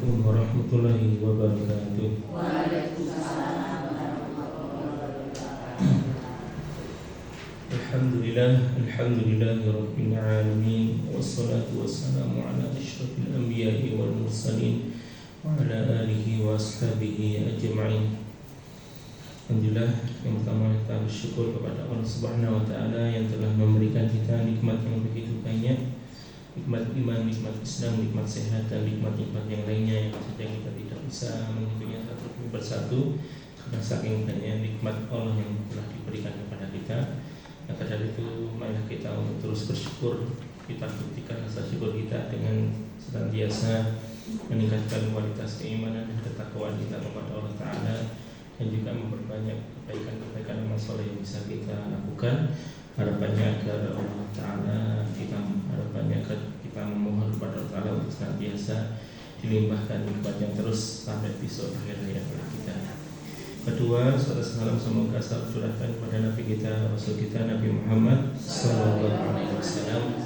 Assalamualaikum warahmatullahi wabarakatuh. Waalaikumsalam warahmatullahi wabarakatuh. Alhamdulillahi rabbil alamin. Wassalatu wassalamu ala asyrafil anbiya'i wal mursalin wa ala alihi wa ashabihi ajma'in. Alhamdulillah, yang pertama kita bersyukur kepada Allah Subhanahu wa taala yang telah memberikan kita nikmat yang begitu banyak. Nikmat iman, nikmat Islam, nikmat sehat, dan nikmat-nikmat yang lainnya yang saja kita tidak bisa menghitungnya satu persatu karena saking banyak nikmat Allah yang telah diberikan kepada kita. Maka dari itu marilah kita untuk terus bersyukur. Kita buktikan rasa syukur kita dengan senantiasa meningkatkan kualitas keimanan dan ketakwaan kita kepada Allah Ta'ala, dan juga memperbanyak kebaikan-kebaikan amal soleh yang bisa kita lakukan. Harapannya agar Allah Ta'ala kita memohon kepada Allah Ta'ala untuk senantiasa dilimpahkan nikmat yang terus sampai besok akhir hayat kita. Kedua, salam salam semoga selalu curahkan kepada Nabi kita, Rasul kita, Nabi Muhammad Sallallahu Alaihi Wasallam,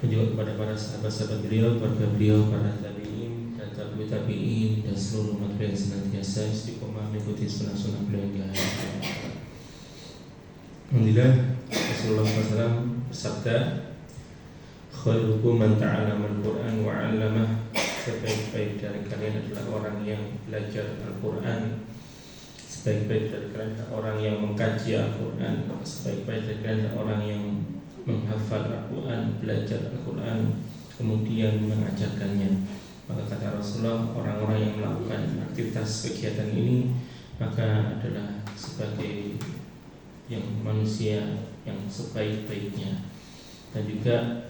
dan juga kepada para sahabat-sahabat beliau, keluarga beliau, para tabi'in dan tabi'ut tabi'in, dan seluruh umat yang senantiasa istiqomah mengikuti sunnah-sunnah beliau hingga akhir hayat. Alhamdulillah, Rasulullah SAW bersabda, khairukum man ta'allama al-Qur'an wa 'allamah. Sebaik-baik dari kalian adalah orang yang belajar Al-Quran. Sebaik-baik dari kalian adalah orang yang mengkaji Al-Quran. Sebaik-baik dari kalian adalah orang yang menghafal Al-Quran, belajar Al-Quran, kemudian mengajarkannya. Maka kata Rasulullah, orang-orang yang melakukan aktivitas kegiatan ini maka adalah sebagai yang manusia yang sebaik-baiknya. Dan juga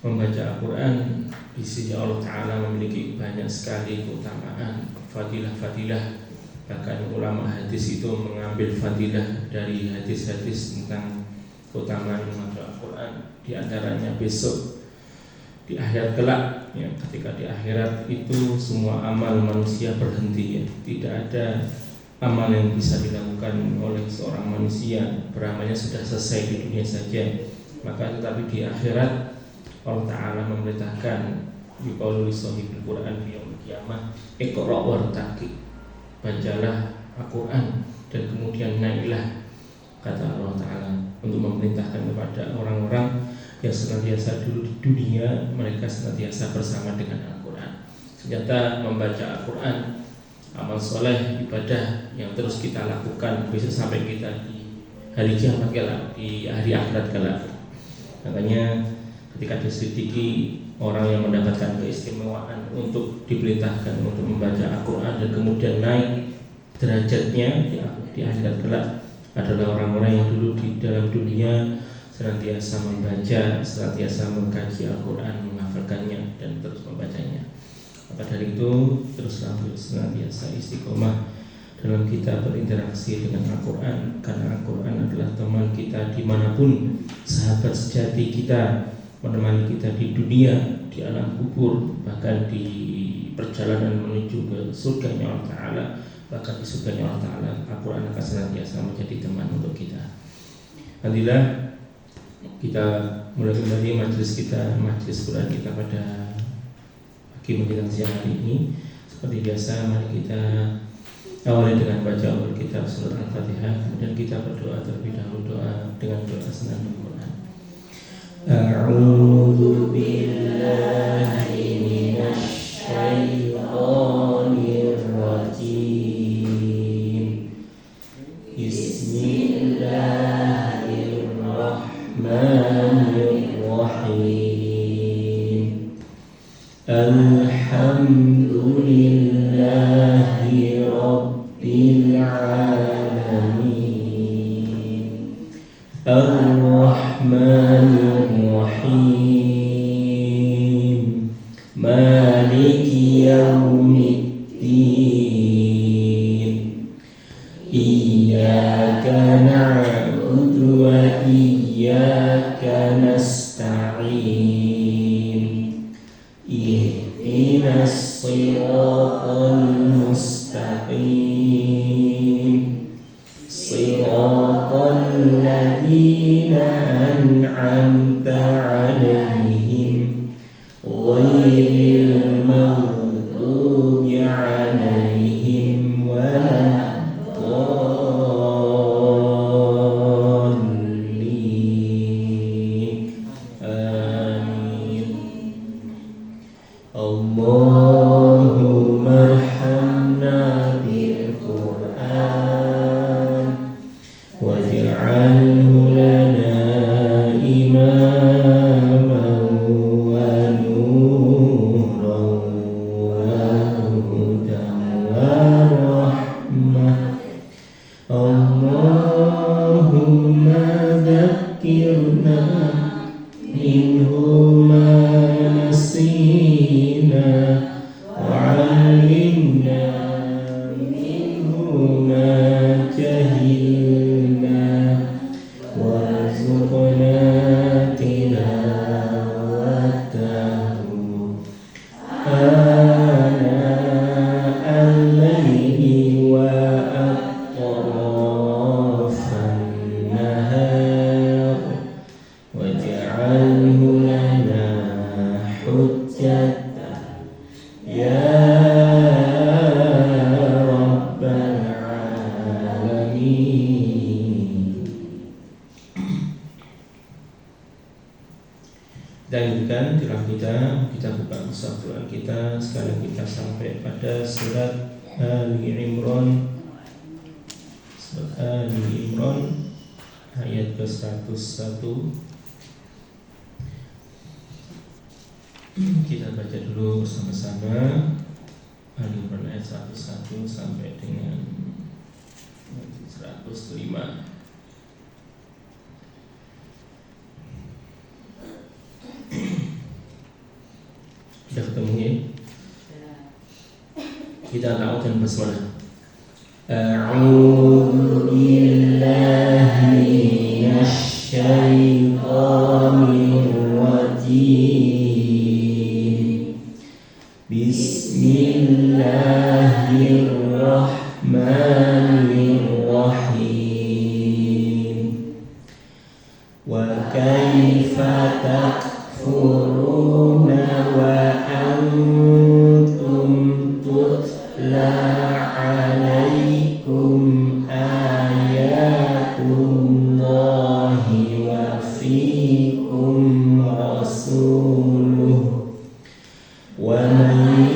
membaca Al-Quran di sisi Allah Ta'ala memiliki banyak sekali keutamaan, fadilah-fadilah. Bahkan ulama hadis itu mengambil fadilah dari hadis-hadis tentang keutamaan membaca Al-Quran. Di antaranya besok di akhirat kelak, ya, ketika di akhirat itu semua amal manusia berhenti, ya. Tidak ada amal yang bisa dilakukan oleh seorang manusia, beramalnya sudah selesai di dunia saja. Maka tetapi di akhirat Allah Ta'ala memerintahkan yuqalu li shahibil Qur'an fi yaumil qiyamah iqra' wartaqi, bacalah Al-Quran dan kemudian naiklah, kata Allah Ta'ala, untuk memerintahkan kepada orang-orang yang senantiasa dulu di dunia mereka senantiasa bersama dengan Al-Quran. Senjata membaca Al-Quran, amal soleh, ibadah yang terus kita lakukan bisa sampai kita di hari kiamat kelak, di hari akhirat kelak. Makanya ketika diselidiki orang yang mendapatkan keistimewaan untuk diperintahkan untuk membaca Al-Quran dan kemudian naik derajatnya di akhirat kelak adalah orang-orang yang dulu di dalam dunia senantiasa membaca, senantiasa mengkaji Al-Quran, menghafalkannya dan terus membacanya. Maka dari itu teruslah senantiasa istiqomah dalam kita berinteraksi dengan Al-Quran, karena Al-Quran adalah teman kita dimanapun, sahabat sejati kita, menemani kita di dunia, di alam kubur, bahkan di perjalanan menuju ke surganya Allah Ta'ala. Bahkan di surganya Allah Ta'ala Al-Quran akan senantiasa menjadi teman untuk kita. Alhamdulillah, kita mulai kembali majelis Quran kita pada pagi menjelang siang hari ini. Seperti biasa, mari kita awali dengan baca Alkitab surat Al-Fatihah, kemudian kita berdoa terlebih dahulu, doa dengan doa senandung Quran. A'udzu billahi minasy syaithanir rajim. Bismillahirrahmanirrahim. Alhamdulillahi rabbil alamin. Ar-Rahmanir-Rahim. Maliki yaumiddin. Iyyaka na'budu wa iyyaka nasta'in. Ihdinas siratal mustaqim. Siratal ladzina an'amta 'alaihim ghairil المغضوب عليهم ولا الضالين آمين. اللهم ارحمنا بالقرآن واجعله لنا إماما ونورا وهدى ورحمة. اللهم ذكرنا منه ما نسينا وعلمنا منه ما جهلنا وارزقنا تلاوته آناء الليل وأطراف النهار واجعله لنا حجة يا رب العالمين. Dan bukan kita buka kisah Quran kita. Sekarang kita sampai pada surat Ali Imran. Surat Ali Imran ayat ke-101. Kita baca dulu bersama-sama Ali Imran ayat 101 sampai dengan 105. Sudah ketemu ya? Kita lakukan basmalah. A'udzu billahi minasy syaithanir rajim. Bismillahirrahmanirrahim. Wa kaifa takfuruna wa antum tutla alaikum ayatullahi wa fikum rasuluh wa man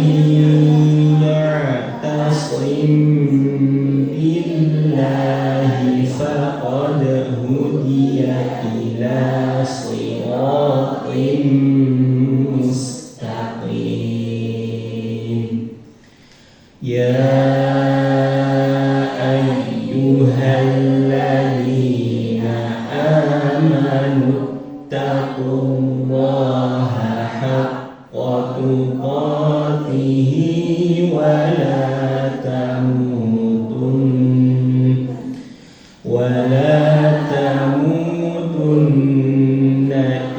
ya'tasim billahi faqad hudiya ila siratin mustaqim. Ya ayyuhalladzina amanu taqullaha haqqa tuqatihi wa la tamutunna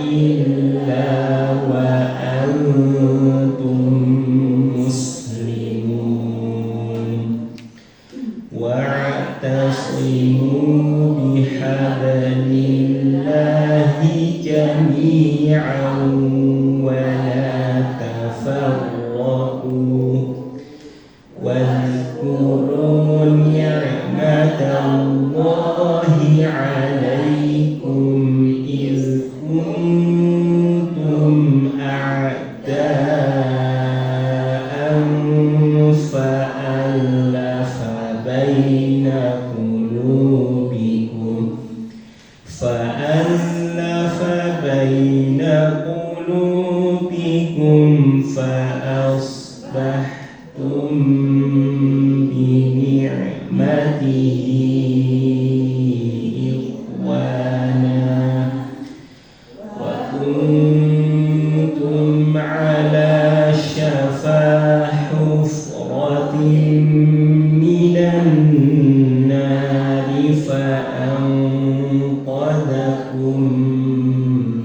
illa wa antum muslimun. Wa'tasimu bihablillahi jami'an wa la tafarraqu wadhkuru ni'matallahi 'alaikum iz kuntum a'da'an fa'alafa baina qulubikum fa'asbahtum bi ni'matihi ikhwana wa kuntum ala shafa hufratin minan nari fa'anqadhakum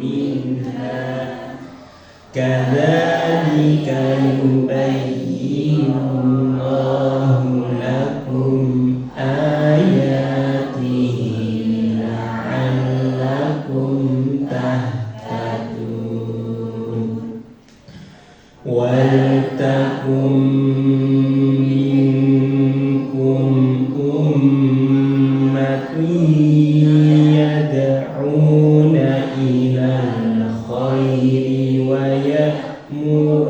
minha kadzalika yubayyinullahu lakum ayatihi la'allakum tahtadun. Wal takum minkum ummatun yad'una ilal khairi wa ya'muruna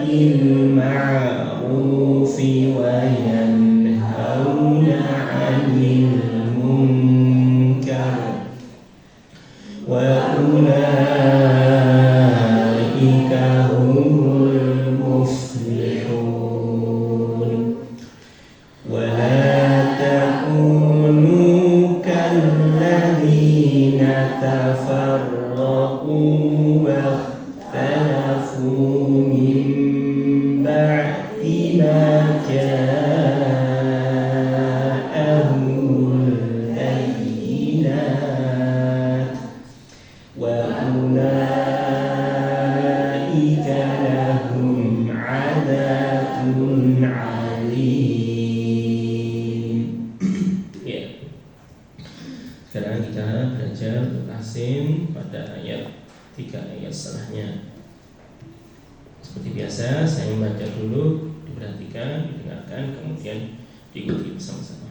bil ma'rufi wa yanhauna 'anil munkar wa ulaika humul muflihun wa la takunu kalladzina tafarraqu wa ikhtalafu min ba'di ma ja'ahumul bayyinat wa ulaika lahum 'adzabun 'alim. Ya. Sekarang kita belajar Qasim pada ayat 3 ayat setelahnya. Seperti biasa saya membaca dulu, diperhatikan, didengarkan, kemudian diikuti bersama-sama.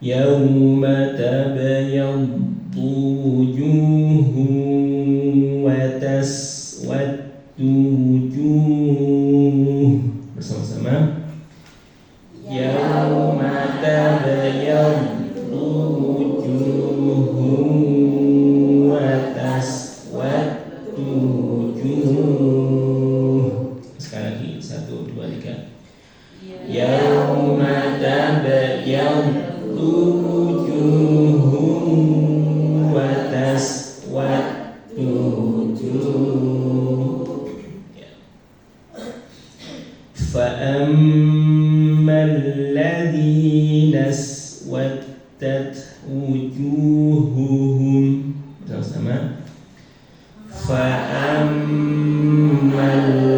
Yauma tabayyaddu wujuhun wa taswaddu wujuh. Bersama-sama. Yauma tabayyaddu wujuhun wa taswaddu wujuh. Sekali lagi, 1, 2, 3. Yauma tabayyaddu wujuhun wa taswaddu wujuh. Fa'ammal ladzina aswaddat wujuhuhum. Bersama-sama. Fa'ammal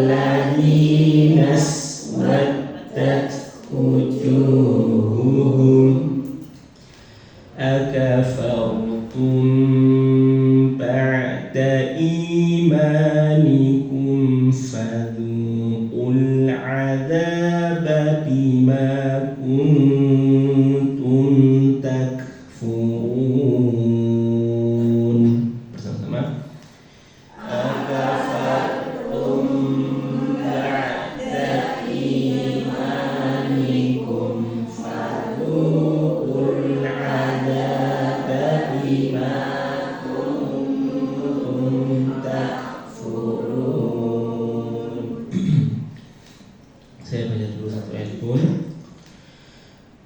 ladzina aswaddat wujuhuhum akafartum ba'da imanikum fadhuqul 'adzaba bima kuntum takfurun. Bersama-sama. Akafartum ba'da imanikum fadhuqul 'adzaba bima kuntum takfurun. Saya baca dulu satu ayat pun.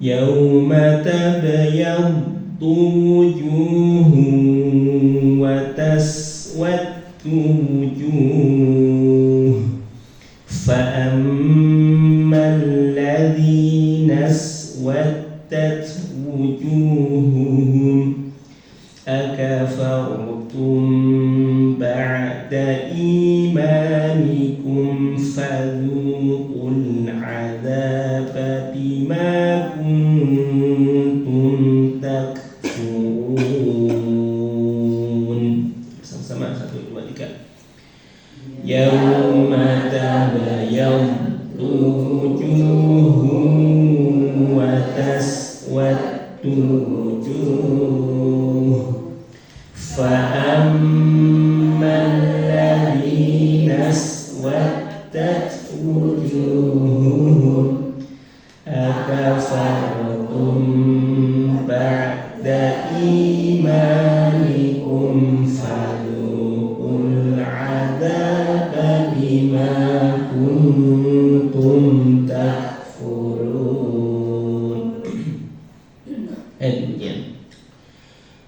Yauma tabayyaddu wujuhun wa taswaddu wujuh. Fa'ammal ladzina aswaddat wujuhuhum akafartum ba'da imanikum fadhuqul 'adzaba bima kuntum takfurun. Bersama-sama, 1, 2, 3. Yauma tabayyaddu wujuhun wa taswaddu wujuh. Fa'ammal ladzina aswaddat wujuhuhum akafartum ba'da imanikum fadhuqul 'adzaba bima kuntum takfurun.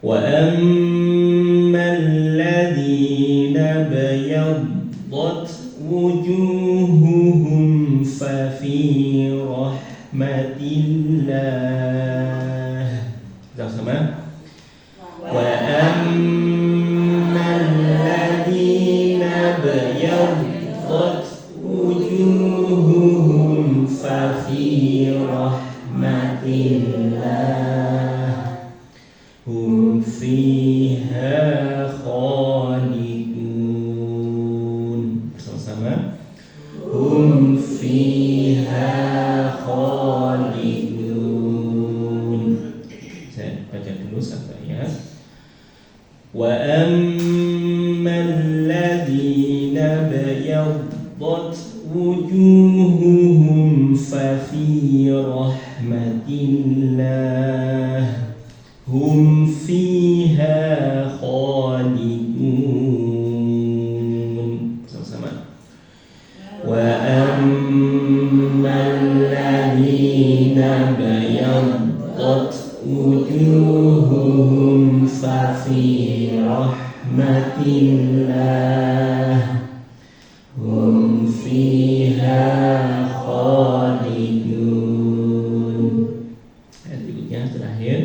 Wa ammal ladzina bayaddat wujuhuhum fa fi rahmatillah. Sama-sama. Wa ammal ladzina bayaddat wujuhuhum fa fi rahmatillah hum fiha khalidun. Bersama-sama. hum fiha khalidun. Saya baca dulu satu ayat. Wa ammal ladzina bayaddat wujuhuhum fa fi rahmatillah hum fiha khalidun. Sama-sama. Wa ammal ladzina bayaddat wujuhuhum fa fi rahmatillah hum fiha khalidun. Ayat berikutnya terakhir.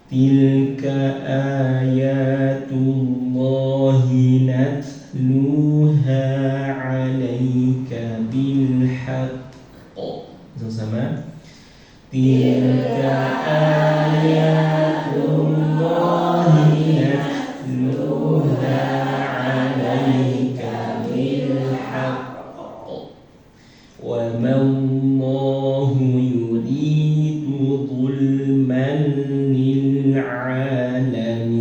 Tilka ayatullahi natluha 'alaika bil haqq. Sama-sama. Tilka ayatullahi natluha 'alaika bil haqq. Wa mallahu yuridu zulman lil 'alamin.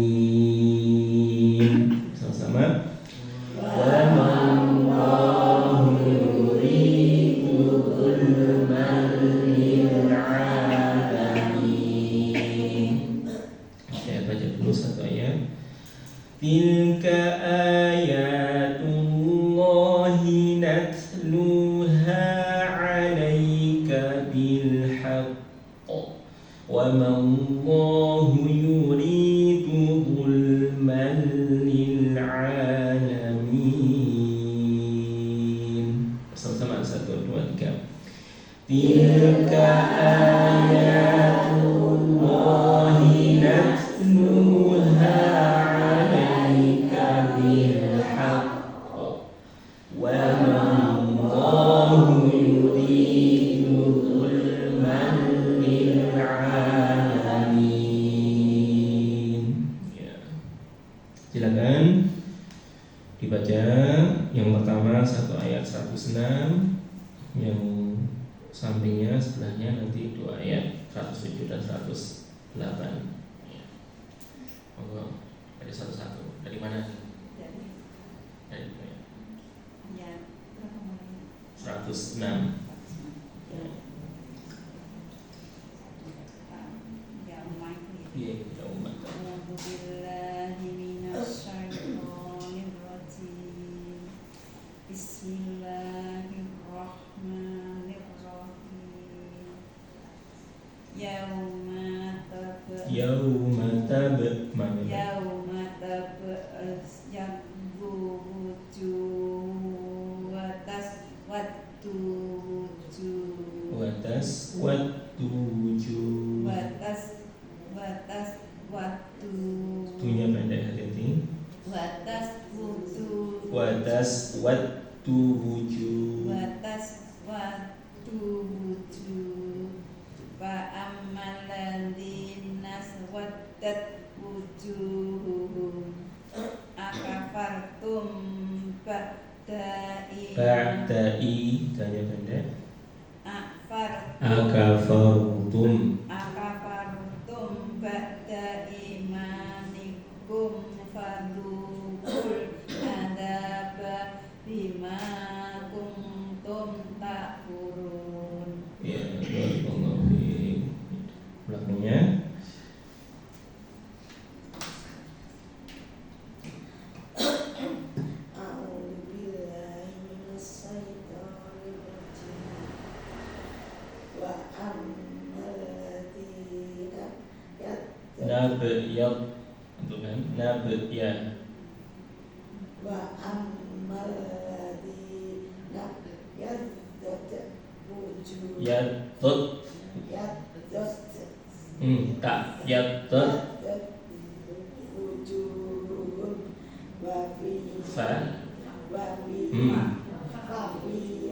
Sama-sama. Wa mallahu yuridu zulman lil 'alamin. Saya baca dulu satu ayat. Tilka ayatullahi natluha 'alaika bil haqq wa mallahu yuridu zulman lil 'alamin. Sama-sama 1 2 3. Tilka ayatullahi natluha 'alaika bil haqq wa mallahu yuridu zulman lil 'alamin. Ya. Silakan dibaca yang pertama satu ayat 106, yang sampingnya sebelahnya nanti 2 ayat 107 dan 108. Ya. Monggo ada satu-satu. Dari mana nih? Dari Ya, berapa mulai? 106. Ya, umat. Iya, kita umat. A'udzu billahi minasy syaithanir rajim. Bismillahirrahmanirrahim. Yauma tabyaddu wujuh wa taswaddu wujuh. Tunya pendek, hati-hati. Wataswaddu wujuh. Fa ammal ladzina swaddat wujuhuhum akafartum Ba'da'i tanya pendek. Akafartum ba'da imanikum fadukul adaba bima kuntum takfurun. Ya, barakallahu fiik. Belakangnya. Nabyad, betul kan? Nabyad. Wa ammal ladzina yaddat wujuh Yadut. Tak yadut. wujuhum wa fi Fa.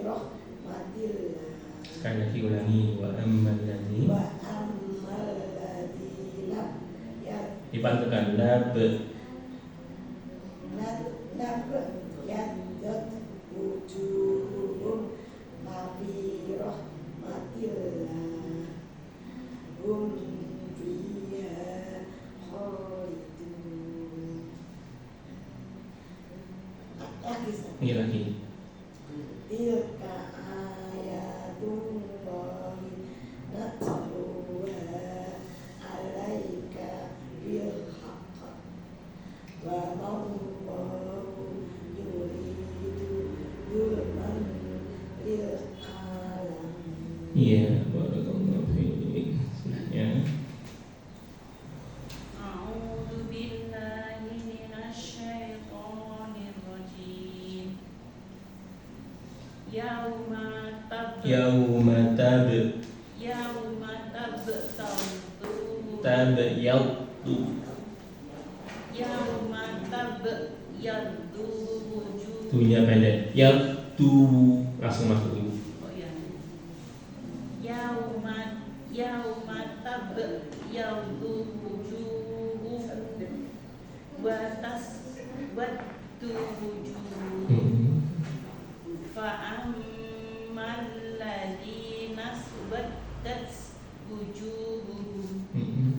rahmatillah. Sekali lagi ulangi. Wa ammal ladzi. Wa ammal ladzina Dipantukan yaddat yaddat wujuhum tilka ayatullahi natluha alaika bil haqq wa mallahu yuridu zulman lil alamin. Iya, barakallahu fiik. Ya. A'udzu billahi minasyaitonir rajim. Yauma tabtalu Tabyaddu. Yauma tabyaddu wujuh. Tunya pendek. Yaddu langsung masuk dulu. Oh ya. Yauma tabyaddu wujuh wa taswaddu wujuh. Fa ammal ladzina aswaddat wujuhuhum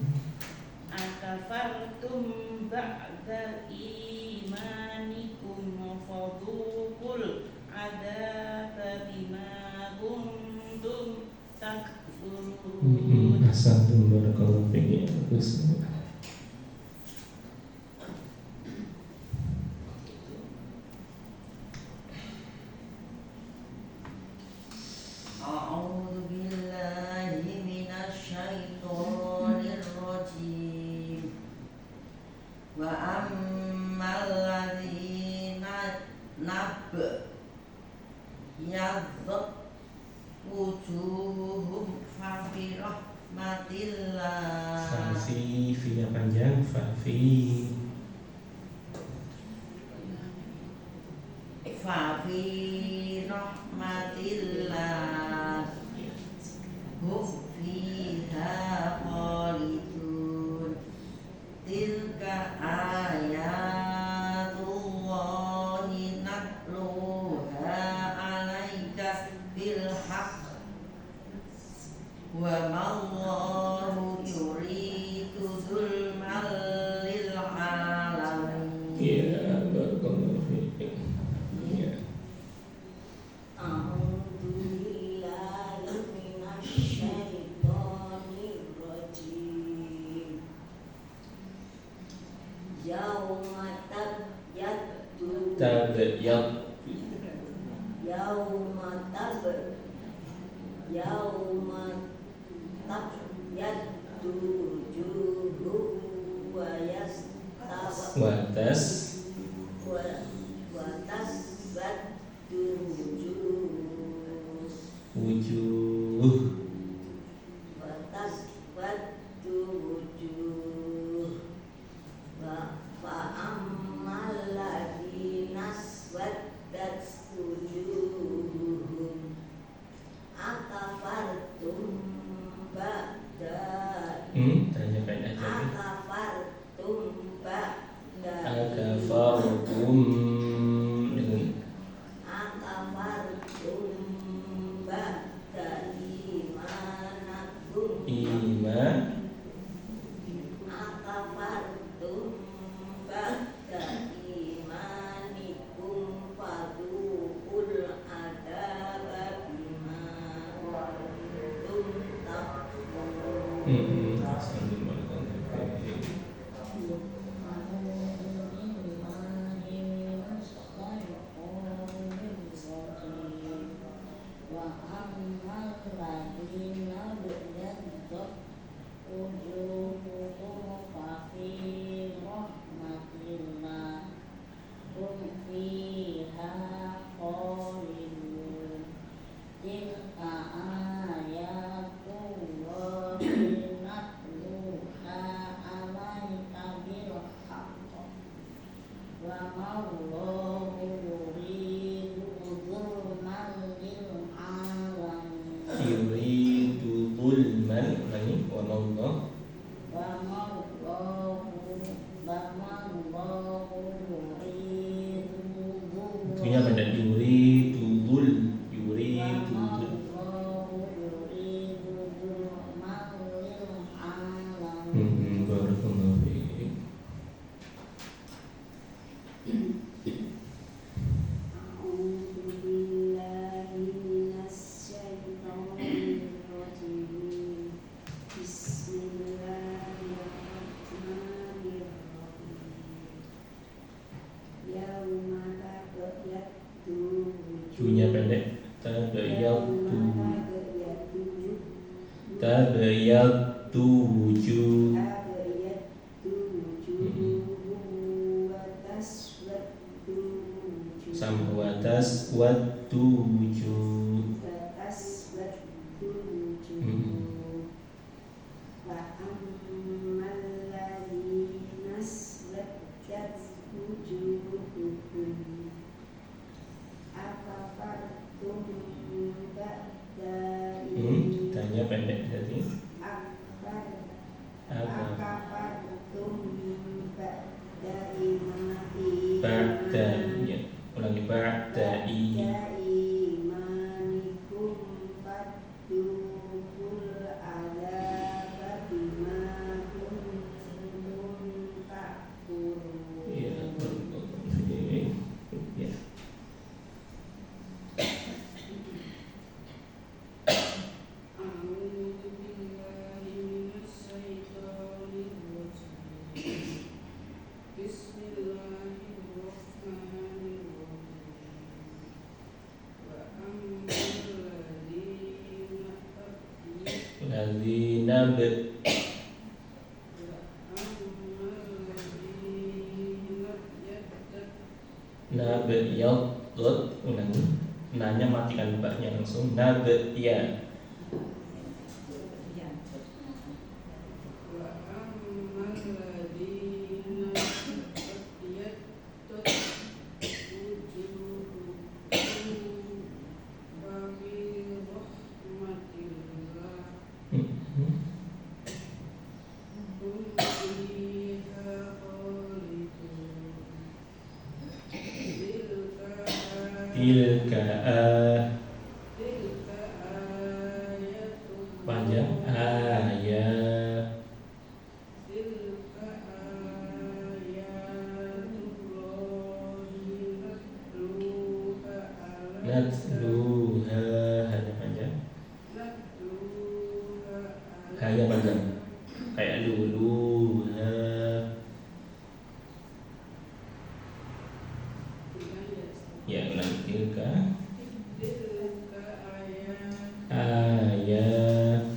akafartum ba'da imanikum fadhuqul adzaba bima kuntum takfurun. Ahsantum, barakallahu fiik. Bagus. A'udzu billahi minasyaitonir rajim. Wa ammal ladzina yaghdat wujuhum fa fi rahmatillah. Fafi, fi-nya panjang, fafi. Fa fi rahmatillah hum fiha khalidun. Tilka ayatullahi natluha alaika bil haqq wa mallahu yuridu zulman lil alamin. Iya, barakallahu fiik. Iya. A'udzu billahi minasyaitonir rajim. Yauma tabyaddu yauma tabyaddu wujuhum wa Watas taswaddu wujuh wujuh. wa taswaddu wujuh fa ammal ladzina aswaddat wujuhuhum akafartum ba'da Tanya pendek aja. akafartum ba'da Akafartum dengan akafartum ba'da imanakum iman. akafartum ba'da imanikum fadhuqul adzaba bima kuntum takfurun. Ahsantum, barakallahu fiik. dunya pendek. Tabayyatu wujuh. Sama watas watu wujuh. Tanya pendek jadi ba'da, ya. Ulangi ba'da ya, ya. Ladzina nabayyadut, ulangi. Nanya matikan baknya langsung. Nabya. Tilka panjang ayat natluha, hanya panjang, hanya panjang kayak luluha. Ya, ulang tilka ayat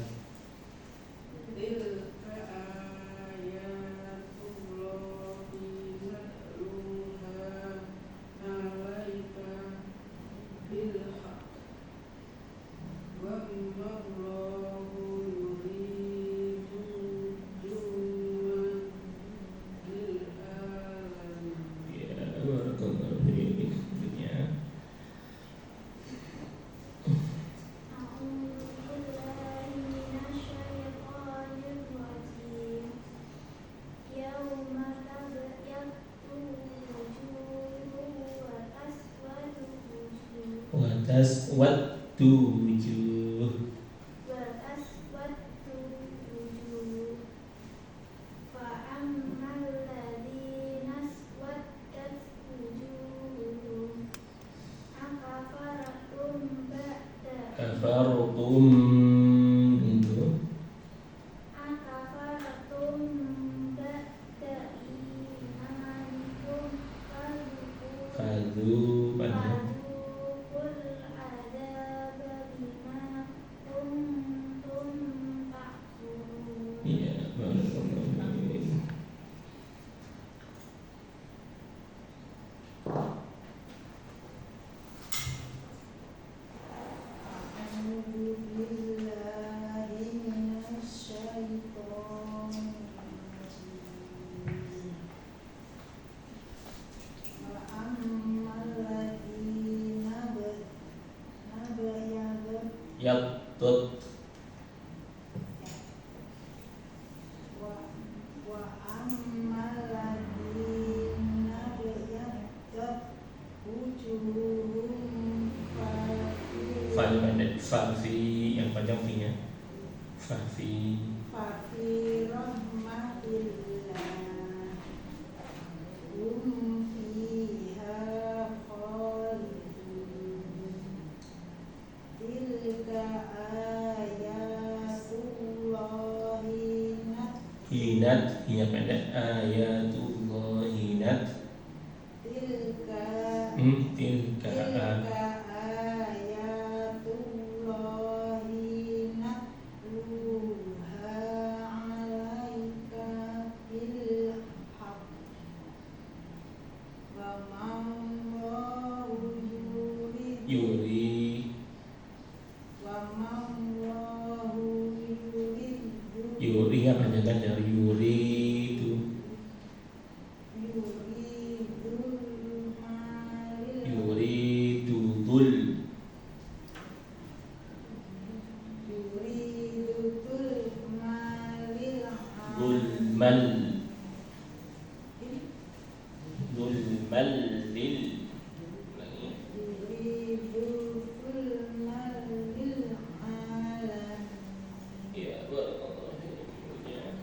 ya, barakallahu fiik. Ya. Watas watu wujuh. Kafartum itu fadu panjang. Iya, barakallahu fiik. Yaktut fa pendek, fa fi yang panjang fi-nya. Fa fi hinat, hinya pendek, ayatullah hinat. Tilka mal zulmal lil lagi ya barakallahu fiikum ya.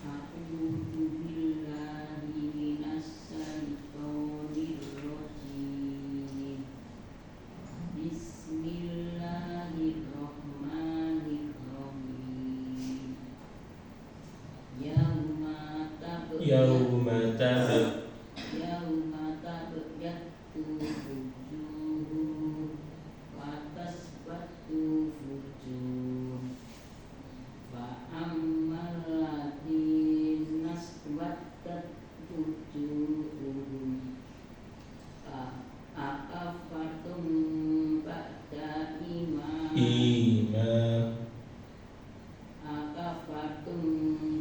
A'udzu billahi minasy syaithanir rajim. Bismillahirrahmanirrahim. Yauma tabyaddu wujuhun wa taswaddu wujuh. Fa ammal ladzina aswaddat wujuhum akafartum ba'da akafartum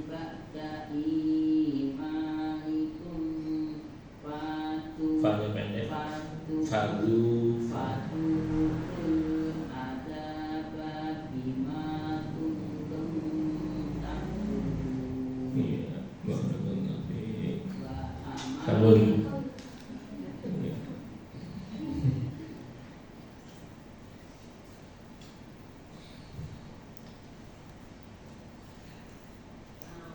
ba'da imanikum Fa'nya pendek. Fadu adaba bima kuntum ta'malun. iya barakallahu fiik. Wa Sabun.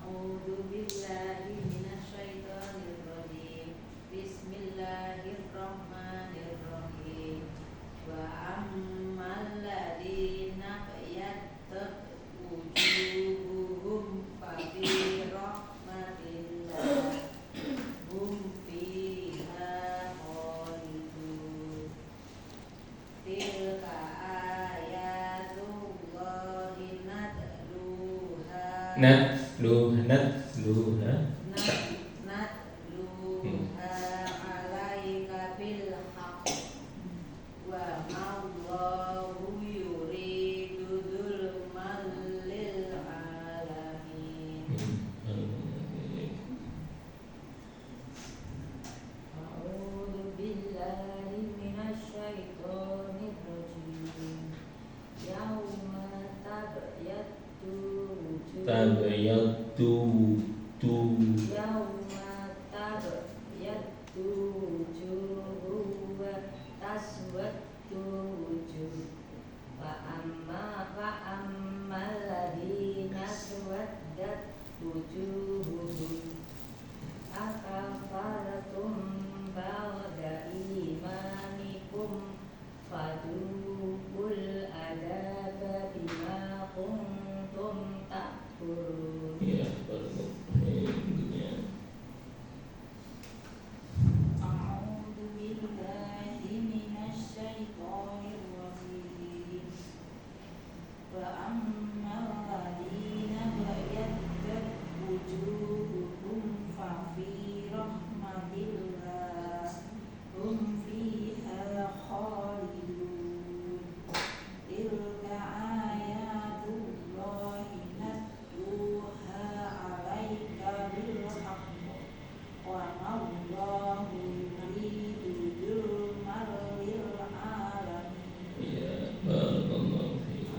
A'udzu billahi minasy syaithanir rajim. Bismillahirrahmanirrahim. Wa ammal ladzina qayyadtat wujuhuhum fa fi rahmatillah hum fiha khalidun. Tilka ayatullahi Natluha natluha alaika bil haqq wa ma'allahu yuridu dzulman lil alamin. A'udzu billahi minasy syaithanir rajim. Yauma tabyaddu wujuh tabayyatu tu Yauma tabyaddu wujuhun wa taswaddu wujuh. Fa'ammal ladzina aswaddat wujuhuhum akafartum ba'da imanikum fadzuqul adzaba bima kuntum takfurun. ya barakallahu fiik ya. A'udzu billahi minasy syaithanir rajim. Wa ammal ladzina qayyaddat wujuhuhum fa fi rahmatillah hum fiha khalidun. Tilka ayatullahi natluha 'alaika bil haqq wa ma'allahu yuridu dzulman lil alamin. Ya barakallahu fiik.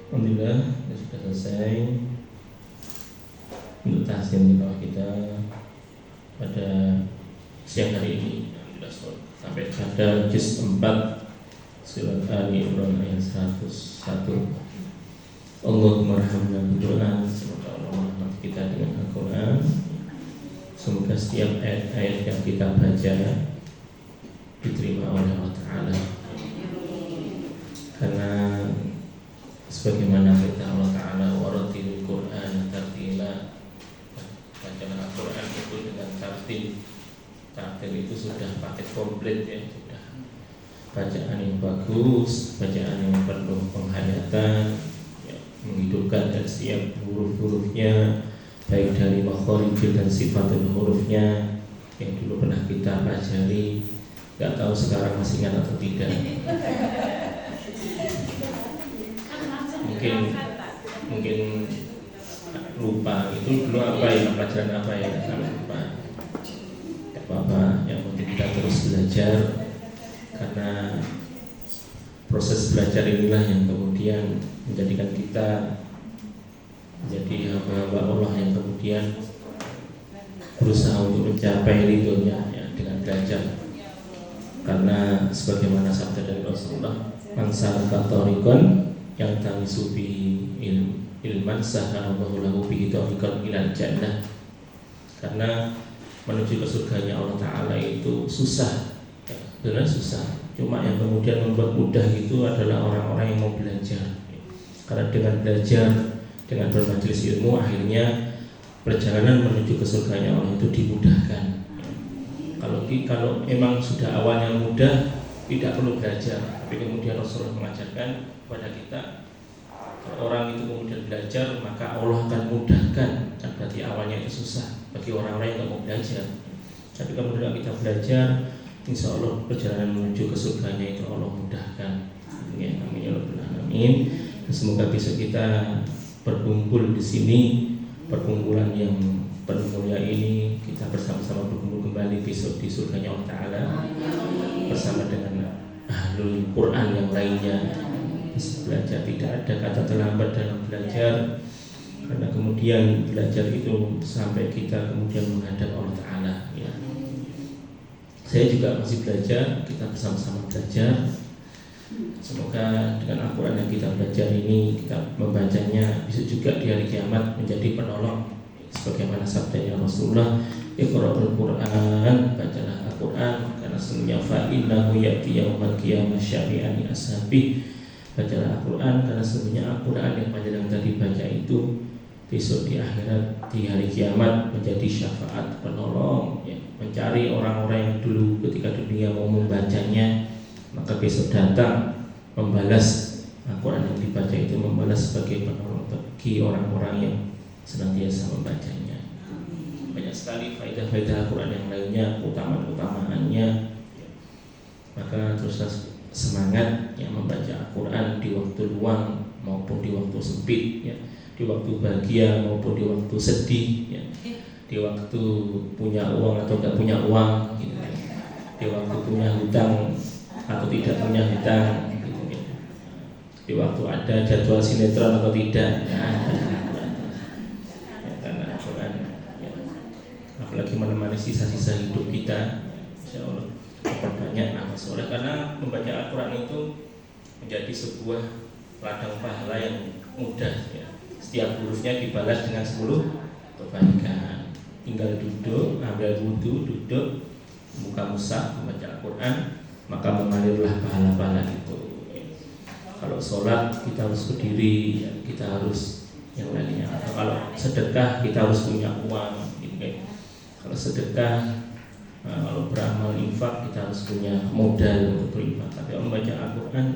Alhamdulillah sudah selesai untuk tahsin tilawah kita pada siang hari ini. Alhamdulillah sampai pada juz 4 surat Ali Imran ayat 101. Allahumma arhamna bil-Qur'an. Semoga Allah merahmati kita dengan Al-Quran. Semoga setiap ayat-ayat yang kita baca diterima oleh Allah Ta'ala, karena sebagaimana perintah Allah Ta'ala, waratilil Qur'an tartila, bacalah Al-Quran itu dengan tartil. Tartil itu sudah paket komplit ya, sudah bacaan yang bagus, bacaan yang penuh penghayatan ya, menghidupkan dari setiap huruf-hurufnya, baik dari makharijul dan sifatul hurufnya yang dulu pernah kita pelajari. Gak tahu sekarang masih ingat atau tidak. Mungkin lupa itu dulu apa ya, pelajaran apa ya, sampai lupa. apa-apa, yang penting kita terus belajar, karena proses belajar inilah yang kemudian menjadikan kita menjadi hamba-hamba Allah yang kemudian berusaha untuk mencapai ridhonya ya, dengan belajar. Karena sebagaimana sabda dari Rasulullah, man salaka tariqan yang tamisu bihi ilman sahalallahu lahu bihi tariqan ilal jannah. Karena menuju ke surganya Allah Ta'ala itu susah ya, benar susah. Cuma yang kemudian membuat mudah itu adalah orang-orang yang mau belajar. Karena dengan belajar, dengan bermajelis ilmu, akhirnya perjalanan menuju ke surganya Allah itu dimudahkan. Kalau memang sudah awalnya mudah, tidak perlu belajar. Tapi kemudian Rasulullah mengajarkan kepada kita, kalau orang itu kemudian belajar, maka Allah akan mudahkan. Dan berarti awalnya itu susah bagi orang-orang yang tidak mau belajar. Tapi kemudian kita belajar, insya Allah perjalanan menuju ke surganya itu Allah mudahkan. Ya, amin ya rabbal alamin. Semoga besok kita berkumpul di sini, perkumpulan yang penuh mulia ini, kita bersama-sama berkumpul kembali besok di surganya Allah Ta'ala bersama dengan ahlul Quran yang lainnya. Bisa belajar, tidak ada kata terlambat dalam belajar, karena kemudian belajar itu sampai kita kemudian menghadap Allah Ta'ala ya. Saya juga masih belajar, kita bersama-sama belajar. Semoga dengan Al-Quran yang kita belajar ini, kita membacanya bisa juga di hari kiamat menjadi penolong. Sebagaimana sabdanya Rasulullah, Iqra'ul Quran, bacalah Al-Quran, karena sesungguhnya fa'innahu ya'ti yaumal qiyamah syafi'an li ashabi. Bacalah Al-Quran, karena sesungguhnya Al-Quran yang panjenengan tadi baca itu besok di akhirat, di hari kiamat menjadi syafaat penolong ya. Mencari orang-orang yang dulu ketika dunia mau membacanya, maka besok datang membalas Al-Quran yang dibaca itu, membalas sebagai penolong bagi orang-orang yang senantiasa membacanya. Banyak sekali faedah-faedah Al-Quran yang lainnya, keutamaan-utamaannya. Maka teruslah semangat yang membaca Al-Quran di waktu luang maupun di waktu sempit ya. Di waktu bahagia maupun di waktu sedih ya. Di waktu punya uang atau tidak punya uang gitu, ya. Di waktu punya hutang atau tidak punya hutang gitu, ya. Di waktu ada jadwal sinetron atau tidak ya. Apalagi menemani sisa-sisa hidup kita, insya Allah banyak amal soleh. Karena membaca Al-Quran itu menjadi sebuah ladang pahala yang mudah ya. Setiap hurufnya dibalas dengan 10 kebaikan. Tinggal duduk, ambil wudhu, duduk, buka mushaf, membaca Al-Quran, maka mengalirlah pahala-pahala itu ya. Kalau sholat kita harus berdiri ya, kita harus yang lainnya. Atau kalau sedekah kita harus punya uang gitu, ya. Kalau sedekah, kalau beramal infak kita harus punya modal untuk berinfak. Tapi kalau membaca Al-Quran,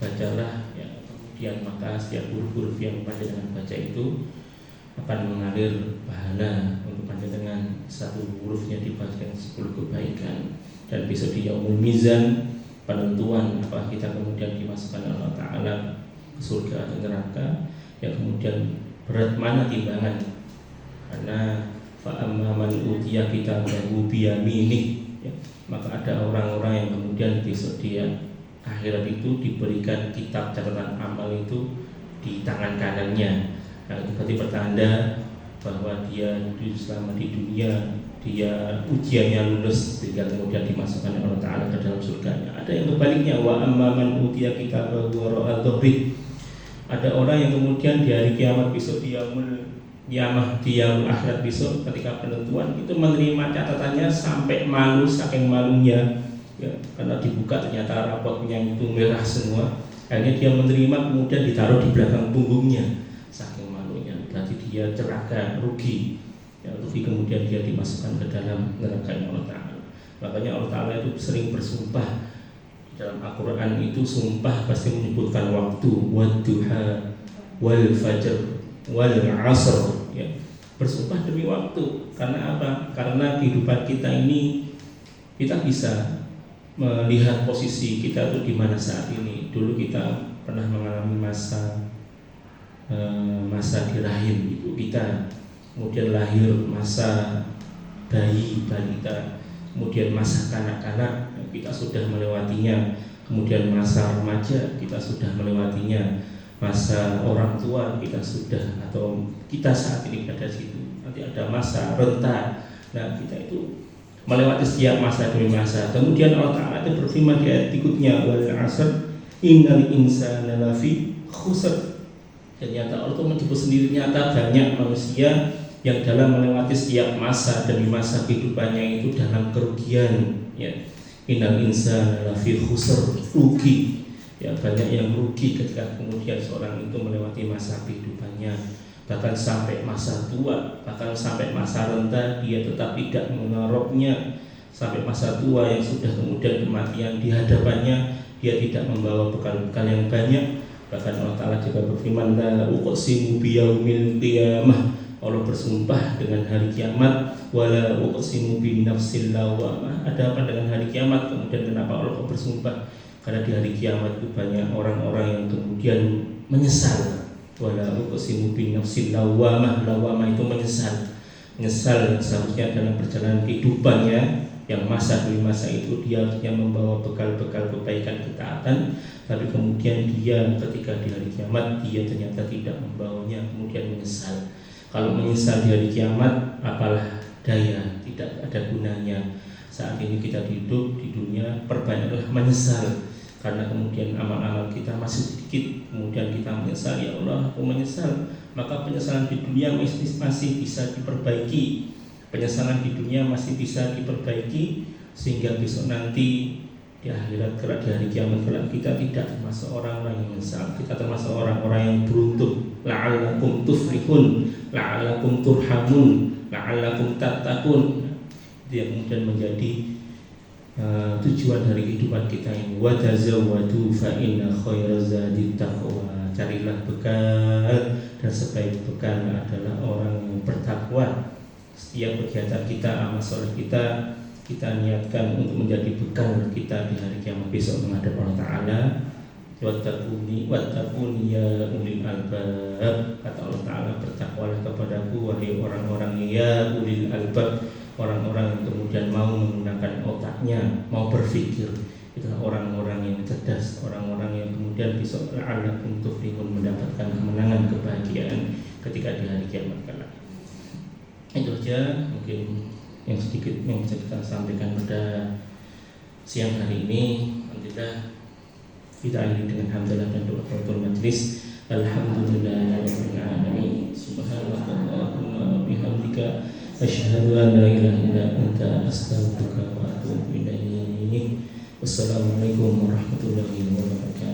bacalah ya, kemudian maka setiap huruf-huruf yang panjenengan baca itu akan mengalir pahala untuk panjenengan. Satu hurufnya dibaca dengan 10 kebaikan. Dan besok di Yaumul Mizan, penentuan apakah kita kemudian dimasukkan Allah Ta'ala ke surga atau neraka, ya kemudian berat mana timbangan. Karena fa'amma man utiya kitabahu biyaminih ya, maka ada orang-orang yang kemudian besok dia akhirat itu diberikan kitab catatan amal itu di tangan kanannya. Nah, itu berarti pertanda bahwa dia selama di dunia dia ujiannya lulus sehingga kemudian dimasukkan Allah Ta'ala ke dalam surganya. Ada yang kebaliknya, wa amma man utiya kitabahu wara'a dhahri. Ada orang yang kemudian di hari kiamat besok dia di yaumul akhirat besok ketika penentuan itu menerima catatannya sampai malu, saking malunya ya, karena dibuka ternyata rapotnya itu merah semua. Akhirnya dia menerima, kemudian ditaruh di belakang punggungnya saking malunya. Berarti dia celaka, rugi ya, rugi, kemudian dia dimasukkan ke dalam neraka Allah Ta'ala. Makanya Allah Ta'ala itu sering bersumpah dalam Al-Quran itu, sumpah pasti menyebutkan waktu, wadduha wal fajr wal asr ya, bersumpah demi waktu. Karena apa? Karena kehidupan kita ini kita bisa melihat posisi kita itu di mana saat ini. Dulu kita pernah mengalami masa di rahim ibu kita, kemudian lahir masa bayi balita, kemudian masa kanak-kanak kita sudah melewatinya, kemudian masa remaja kita sudah melewatinya, masa orang tua kita sudah atau kita saat ini pada situ. Nanti ada masa renta. Nah, kita itu melewati setiap masa demi masa. Kemudian Allah Ta'ala itu berfirman di ayat berikutnya, wal 'asr innal insana lafi khusr. Ternyata Allah itu menyebut sendiri, nyata banyak manusia yang dalam melewati setiap masa demi masa kehidupannya itu dalam kerugian, ya. Innal insana lafi khusr, rugi. Ya, banyak yang rugi ketika kemudian seorang itu melewati masa kehidupannya, bahkan sampai masa tua, bahkan sampai masa renta dia tetap tidak mengeroknya, sampai masa tua yang sudah kemudian kematian di hadapannya dia tidak membawa bekal-bekal yang banyak. Bahkan Allah Ta'ala juga berfirman, la uqsimu biyaumil qiyamah, Allah bersumpah dengan hari kiamat, wala uqsimu bin nafsil lawamah. Ada apa dengan hari kiamat? Kemudian kenapa Allah bersumpah? Karena di hari kiamat itu banyak orang-orang yang kemudian menyesal. Wala uqsimu bin nafsil lawamah, lawamah itu menyesal yang seharusnya dalam perjalanan kehidupannya yang masa demi masa itu dia harusnya membawa bekal-bekal kebaikan ketaatan, tapi kemudian dia ketika di hari kiamat dia ternyata tidak membawanya, kemudian menyesal. Kalau menyesal di hari kiamat, apalah daya, tidak ada gunanya. Saat ini kita hidup di dunia, perbanyaklah menyesal, karena kemudian amal-amal kita masih sedikit, kemudian kita menyesal, ya Allah aku menyesal. Maka penyesalan di dunia masih bisa diperbaiki, penyesalan di dunia masih bisa diperbaiki, sehingga besok nanti di akhirat kelak, di hari kiamat kelak, kita tidak termasuk orang-orang yang menyesal, kita termasuk orang-orang yang beruntung. La'allakum tuflihun, la'allakum turhamun, la'allakum tattaqun. Dia kemudian menjadi tujuan dari kehidupan kita ini. Wa tazawwadu fa inna khairaz zadi taqwa. Carilah bekal, dan sebaik bekal adalah orang yang bertakwa. Setiap kegiatan kita, amal soleh kita niatkan untuk menjadi bekal kita di hari kiamat besok menghadap Allah Ta'ala. Wattaquni ya ulil albab, kata Allah Ta'ala, bertakwalah kepadaku wahai orang-orang ya ulil albab, orang-orang yang kemudian mau menggunakan otaknya, mau berpikir. Itulah orang-orang yang cerdas, orang-orang yang kemudian besok la'allakum tuflihun, mendapatkan kemenangan, kebahagiaan ketika di hari kiamat kelak. Itu aja mungkin yang sedikit yang bisa kita sampaikan pada siang hari ini. Alhamdulillah kita akhiri dengan hamdalah dan doa kafaratul majlis. Alhamdulillahirabbil alamin. Subhanallahumma bihamdika asyhadu an la ilaha illa anta astaghfiruka wa atubu ilaik. Wassalamualaikum warahmatullahi wabarakatuh.